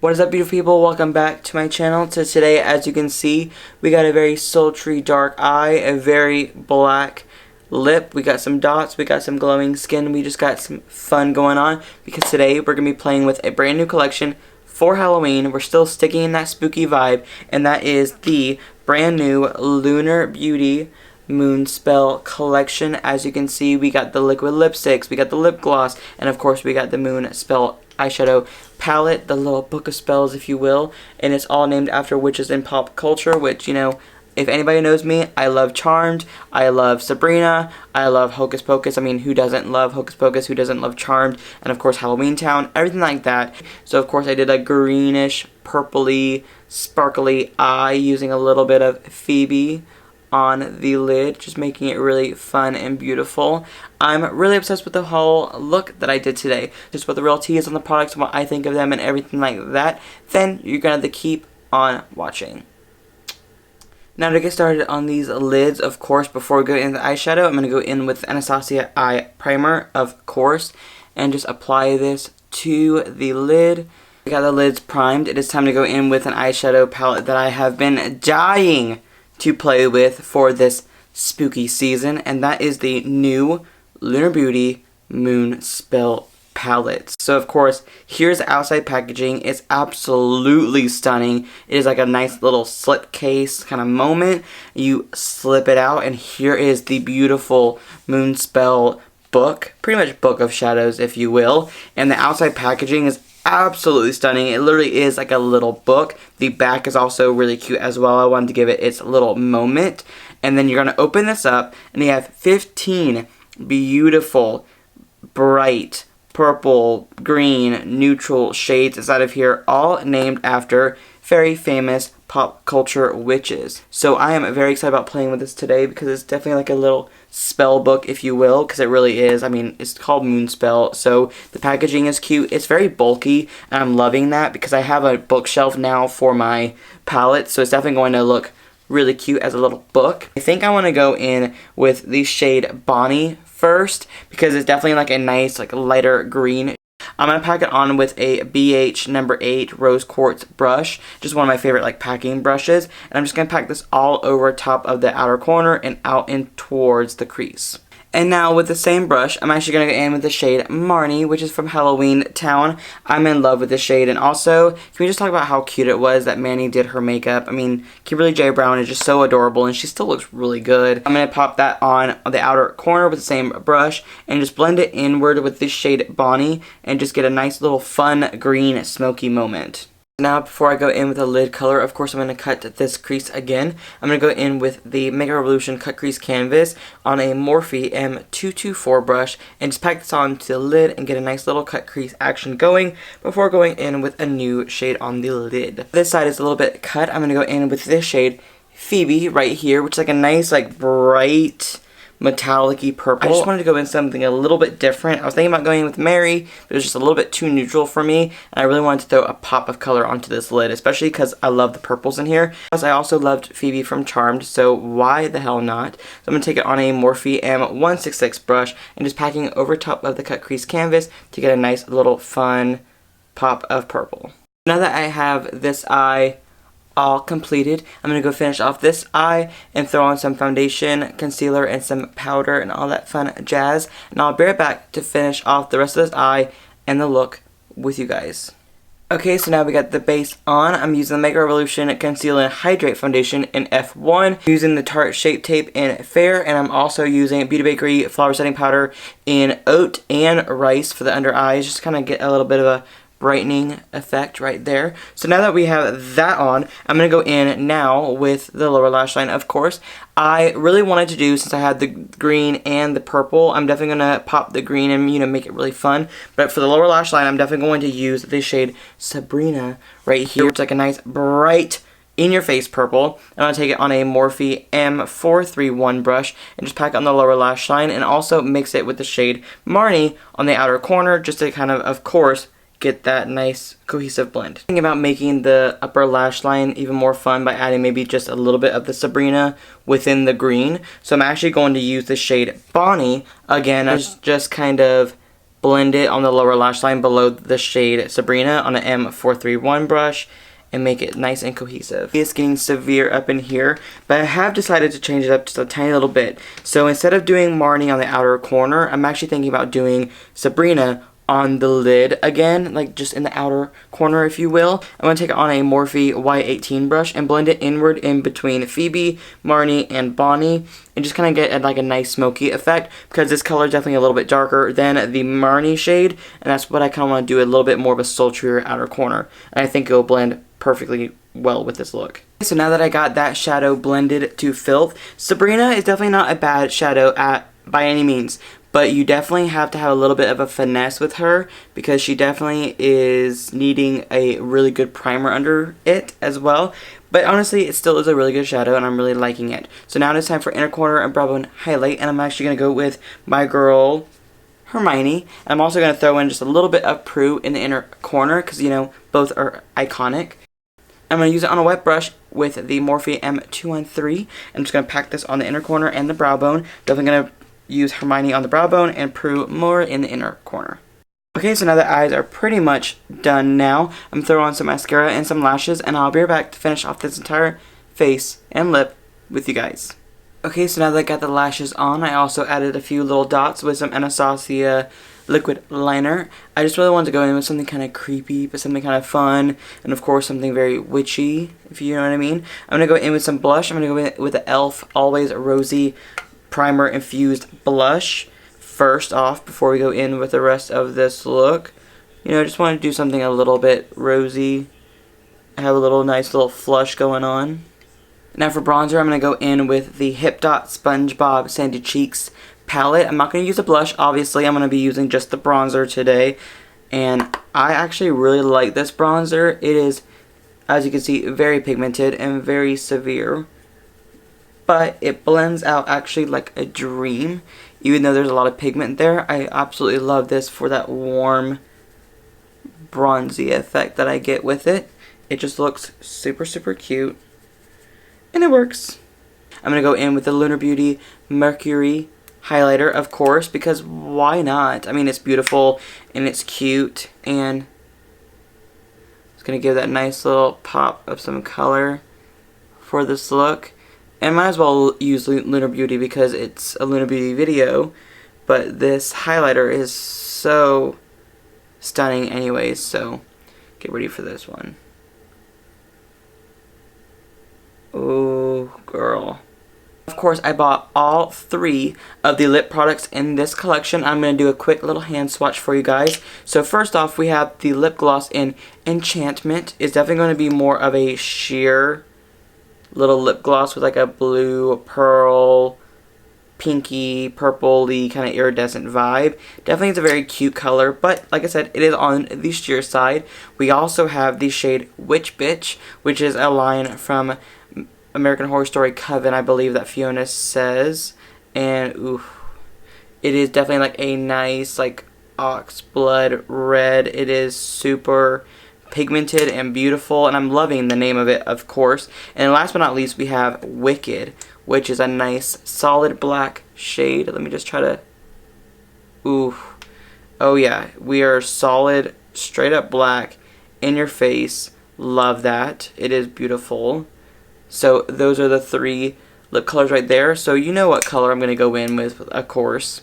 What is up, beautiful people? Welcome back to my channel. So today, as you can see, we got a very sultry dark eye, a very black lip, we got some dots, we got some glowing skin, we just got some fun going on because today we're going to be playing with a brand new collection for Halloween. We're still sticking in that spooky vibe, and that is the brand new Lunar Beauty Moon Spell collection. As you can see, we got the liquid lipsticks, we got the lip gloss, and of course we got the Moon Spell eyeshadow palette, the little book of spells, if you will, and it's all named after witches in pop culture, which, you know, if anybody knows me, I love Charmed, I love Sabrina, I love Hocus Pocus. I mean, who doesn't love Hocus Pocus, who doesn't love Charmed, and of course Halloween Town, everything like that. So of course I did a greenish, purpley, sparkly eye using a little bit of Phoebe on the lid, just making it really fun and beautiful. I'm really obsessed with the whole look that I did today, just what the real tea is on the products and what I think of them and everything like that. Then you're gonna have to keep on watching. Now to get started on these lids, of course, before we go into the eyeshadow, I'm gonna go in with Anastasia Eye Primer, of course, and just apply this to the lid. We got the lids primed. It is time to go in with an eyeshadow palette that I have been dying to play with for this spooky season, and that is the new Lunar Beauty Moon Spell palette. So of course, here's the outside packaging. It's absolutely stunning. It is like a nice little slip case kind of moment. You slip it out, and here is the beautiful Moon Spell book, pretty much book of shadows, if you will, and the outside packaging is absolutely stunning. It literally is like a little book. The back is also really cute as well. I wanted to give it its little moment. And then you're going to open this up, and you have 15 beautiful, bright, purple, green, neutral shades inside of here, all named after very famous pop culture witches. So I am very excited about playing with this today because it's definitely like a little spell book, if you will, because it really is. I mean, it's called Moon Spell, so the packaging is cute. It's very bulky, and I'm loving that because I have a bookshelf now for my palette, so it's definitely going to look really cute as a little book. I think I want to go in with the shade Bonnie first because it's definitely like a nice, like lighter green. I'm going to pack it on with a BH number 8 rose quartz brush, just one of my favorite like packing brushes, and I'm just going to pack this all over top of the outer corner and out and towards the crease. And now with the same brush, I'm actually going to go in with the shade MANNY, which is from Halloween Town. I'm in love with this shade, and also, can we just talk about how cute it was that Manny did her makeup? I mean, Kimberly J. Brown is just so adorable, and she still looks really good. I'm going to pop that on the outer corner with the same brush, and just blend it inward with this shade Bonnie, and just get a nice little fun green smoky moment. Now, before I go in with the lid color, of course, I'm going to cut this crease again. I'm going to go in with the Makeup Revolution Cut Crease Canvas on a Morphe M224 brush and just pack this onto the lid and get a nice little cut crease action going before going in with a new shade on the lid. This side is a little bit cut. I'm going to go in with this shade Phoebe right here, which is like a nice, like bright, metallic-y purple. I just wanted to go in something a little bit different. I was thinking about going with Mary, but it was just a little bit too neutral for me, and I really wanted to throw a pop of color onto this lid, especially because I love the purples in here. Plus, I also loved Phoebe from Charmed, so why the hell not? So I'm going to take it on a Morphe M166 brush and just packing it over top of the cut crease canvas to get a nice little fun pop of purple. Now that I have this eye all completed, I'm going to go finish off this eye and throw on some foundation, concealer, and some powder and all that fun jazz, and I'll be right back to finish off the rest of this eye and the look with you guys. Okay, so now we got the base on. I'm using the Makeup Revolution Conceal and Hydrate Foundation in F1, using the Tarte Shape Tape in Fair, and I'm also using Beauty Bakery Flower Setting Powder in Oat and Rice for the under eyes, just to kind of get a little bit of a brightening effect right there. So now that we have that on, I'm going to go in now with the lower lash line, of course. I really wanted to do, since I had the green and the purple, I'm definitely going to pop the green and, you know, make it really fun. But for the lower lash line, I'm definitely going to use the shade Sabrina right here. It's like a nice bright in-your-face purple. And I'll take it on a Morphe M431 brush and just pack it on the lower lash line, and also mix it with the shade MANNY on the outer corner, just to kind of course, get that nice cohesive blend. Thinking about making the upper lash line even more fun by adding maybe just a little bit of the Sabrina within the green. So I'm actually going to use the shade Bonnie again, just kind of blend it on the lower lash line below the shade Sabrina on an M431 brush and make it nice and cohesive. It's getting severe up in here, but I have decided to change it up just a tiny little bit. So instead of doing MANNY on the outer corner, I'm actually thinking about doing Sabrina on the lid again, like just in the outer corner, if you will. I'm going to take it on a Morphe Y18 brush and blend it inward in between Phoebe, MANNY, and Bonnie, and just kind of get like a nice smoky effect, because this color is definitely a little bit darker than the MANNY shade, and that's what I kind of want to do, a little bit more of a sultrier outer corner, and I think it will blend perfectly well with this look. So now that I got that shadow blended to filth, Sabrina is definitely not a bad shadow by any means, but you definitely have to have a little bit of a finesse with her, because she definitely is needing a really good primer under it as well. But honestly, it still is a really good shadow, and I'm really liking it. So now it's time for inner corner and brow bone highlight, and I'm actually going to go with my girl Hermione. And I'm also going to throw in just a little bit of Prue in the inner corner, because, you know, both are iconic. I'm going to use it on a wet brush with the Morphe M213. I'm just going to pack this on the inner corner and the brow bone. Definitely going to use Hermione on the brow bone and Prue more in the inner corner. Okay, so now the eyes are pretty much done now. I'm going to throw on some mascara and some lashes, and I'll be right back to finish off this entire face and lip with you guys. Okay, so now that I got the lashes on, I also added a few little dots with some Anastasia liquid liner. I just really wanted to go in with something kind of creepy, but something kind of fun, and of course something very witchy, if you know what I mean. I'm going to go in with some blush. I'm going to go in with the e.l.f. Always Rosy Primer Infused Blush first off, before we go in with the rest of this look. You know, I just want to do something a little bit rosy. I have a little nice little flush going on. Now for bronzer, I'm going to go in with the Hip Dot SpongeBob Sandy Cheeks palette. I'm not going to use a blush, obviously. I'm going to be using just the bronzer today. And I actually really like this bronzer. It is, as you can see, very pigmented and very severe. But it blends out actually like a dream, even though there's a lot of pigment there. I absolutely love this for that warm, bronzy effect that I get with it. It just looks super, super cute. And it works. I'm going to go in with the Lunar Beauty Mercury highlighter, of course, because why not? I mean, it's beautiful and it's cute, and it's going to give that nice little pop of some color for this look. And might as well use Lunar Beauty because it's a Lunar Beauty video, but this highlighter is so stunning anyways, so get ready for this one. Oh, girl. Of course, I bought all 3 of the lip products in this collection. I'm going to do a quick little hand swatch for you guys. So first off, we have the lip gloss in Enchantment. It's definitely going to be more of a sheer little lip gloss with like a blue, pearl, pinky, purpley kind of iridescent vibe. Definitely it's a very cute color, but like I said, it is on the sheer side. We also have the shade Witch Bitch, which is a line from American Horror Story Coven, I believe that Fiona says. And oof, it is definitely like a nice like ox blood red. It is super pigmented and beautiful, and I'm loving the name of it, of course. And last but not least, we have Wicked, which is a nice solid black shade. Let me just try to, oof, oh yeah, we are solid straight up black in your face. Love that. It is beautiful. So those are the 3 lip colors right there. So you know what color I'm going to go in with, of course.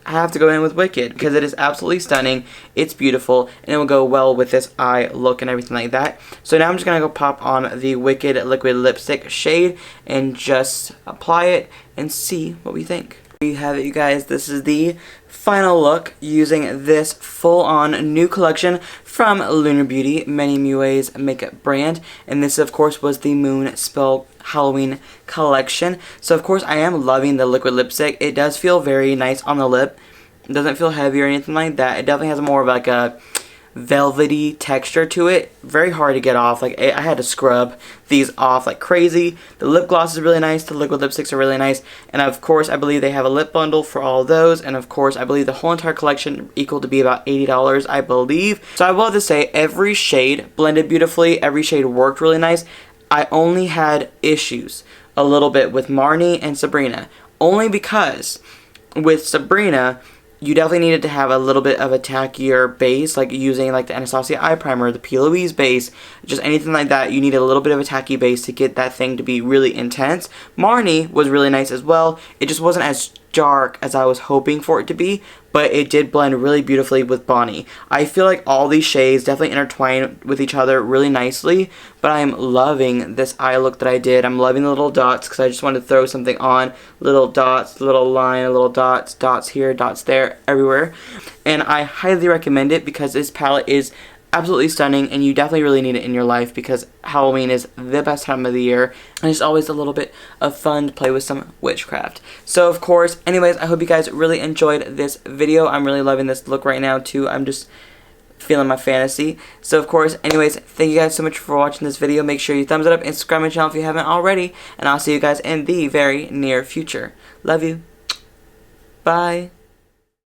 I have to go in with Wicked because it is absolutely stunning. It's beautiful, and it will go well with this eye look and everything like that. So now I'm just going to go pop on the Wicked liquid lipstick shade and just apply it and see what we think. There you have it, you guys. This is the final look using this full-on new collection from Lunar Beauty, MANNY MUA'S makeup brand. And this, of course, was the Moon Spell Halloween collection. So, of course, I am loving the liquid lipstick. It does feel very nice on the lip. It doesn't feel heavy or anything like that. It definitely has more of like a velvety texture to it. Very hard to get off. Like, I had to scrub these off like crazy. The lip gloss is really nice. The liquid lipsticks are really nice. And of course, I believe they have a lip bundle for all of those. And of course, I believe the whole entire collection equal to be about $80, I believe. So I will have to say, every shade blended beautifully. Every shade worked really nice. I only had issues a little bit with MANNY and Sabrina. Only because with Sabrina, you definitely needed to have a little bit of a tackier base, like using like the Anastasia eye primer, the P. Louise base, just anything like that. You need a little bit of a tacky base to get that thing to be really intense. MANNY was really nice as well. It just wasn't as dark as I was hoping for it to be, but it did blend really beautifully with Bonnie. I feel like all these shades definitely intertwine with each other really nicely, but I'm loving this eye look that I did. I'm loving the little dots because I just wanted to throw something on. Little dots, little line, little dots, dots here, dots there, everywhere. And I highly recommend it because this palette is absolutely stunning, and you definitely really need it in your life because Halloween is the best time of the year, and it's always a little bit of fun to play with some witchcraft. So of course, anyways, I hope you guys really enjoyed this video. I'm really loving this look right now too. I'm just feeling my fantasy. So of course, anyways, thank you guys so much for watching this video. Make sure you thumbs it up and subscribe my channel if you haven't already, and I'll see you guys in the very near future. Love you. Bye.